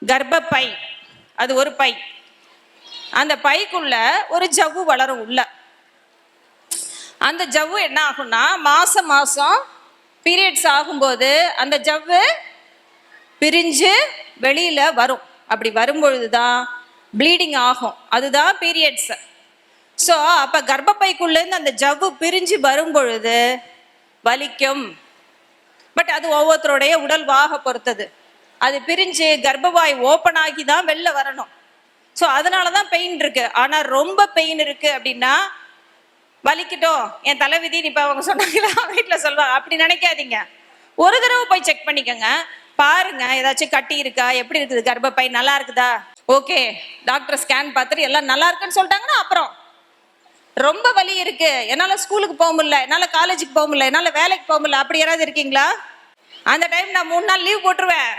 கர்ப்பப்பை, அது ஒரு பை. அந்த பைக்குள்ள ஒரு ஜவ்வு வளரும் உள்ள. அந்த ஜவ்வு என்ன ஆகும்னா மாசம் மாசம் பீரியட்ஸ் ஆகும்போது அந்த ஜவ்வு பிரிஞ்சு வெளியில வரும். அப்படி வரும்பொழுதுதான் ப்ளீடிங் ஆகும். அதுதான் பீரியட்ஸ். ஸோ அப்ப கர்ப்பப்பைக்குள்ளேருந்து அந்த ஜவ்வு பிரிஞ்சு வரும் பொழுது வலிக்கும். பட் அது ஒவ்வொருத்தருடைய உடல் வாக பொறுத்தது. அது பிரிஞ்சு கர்ப்பவாய் ஓப்பன் ஆகி தான் வெளில வரணும். ஸோ அதனால தான் பெயின் இருக்கு. ஆனால் ரொம்ப பெயின் இருக்கு அப்படின்னா வலிக்கட்டும், என் தலைவிதி இப்போ அவங்க சொன்னாங்களா வீட்டில் சொல்லுவாங்க, அப்படி நினைக்காதீங்க. ஒரு தடவை போய் செக் பண்ணிக்கோங்க, பாருங்க ஏதாச்சும் கட்டி இருக்கா, எப்படி இருக்குது கர்ப்பப்பை, நல்லா இருக்குதா, ஓகே டாக்டர் ஸ்கேன் பார்த்துட்டு எல்லாம் நல்லா இருக்குன்னு சொல்லிட்டாங்கன்னா அப்புறம் ரொம்ப வலி இருக்கு, என்னால் ஸ்கூலுக்கு போக முடியல, என்னால் காலேஜுக்கு போக முடியல, என்னால் வேலைக்கு போக முடியல, அப்படி யாராவது இருக்கீங்களா? அந்த டைம் நான் 3 நாள் லீவ் போட்டுருவேன்.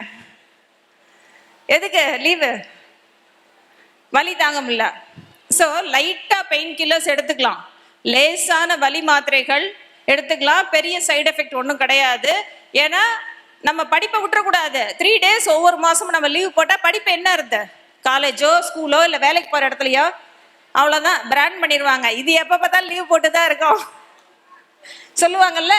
எதுக்கு லீவு? வலி தாங்க முடியல. ஸோ லைட்டாக பெயின் கில்லர்ஸ் எடுத்துக்கலாம், லேசான வலி மாத்திரைகள் எடுத்துக்கலாம். பெரிய சைடு எஃபெக்ட் ஒன்றும் கிடையாது. ஏன்னா நம்ம படிப்பை விட்டுறக்கூடாது. 3 days ஒவ்வொரு மாதமும் நம்ம லீவ் போட்டால் படிப்பு என்ன இருந்து, காலேஜோ ஸ்கூலோ இல்லை வேலைக்கு போகிற இடத்துலையோ அவ்வளோதான், பிராண்ட் பண்ணிடுவாங்க. இது எப்போ பார்த்தாலும் லீவ் போட்டு தான் இருக்கோம் சொல்லுவாங்கல்ல.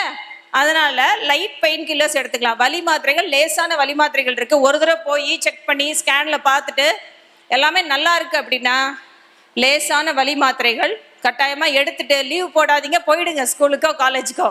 அதனால லைட் பெயின் கில்லர்ஸ் எடுத்துக்கலாம். வலி மாத்திரைகள், லேசான வலி மாத்திரைகள் இருக்கு. ஒரு தடவை போய் செக் பண்ணி ஸ்கேனில் பார்த்துட்டு எல்லாமே நல்லா இருக்கு அப்படின்னா லேசான வலி மாத்திரைகள் கட்டாயமாக எடுத்துட்டு லீவ் போடாதீங்க, போயிடுங்க ஸ்கூலுக்கோ காலேஜுக்கோ.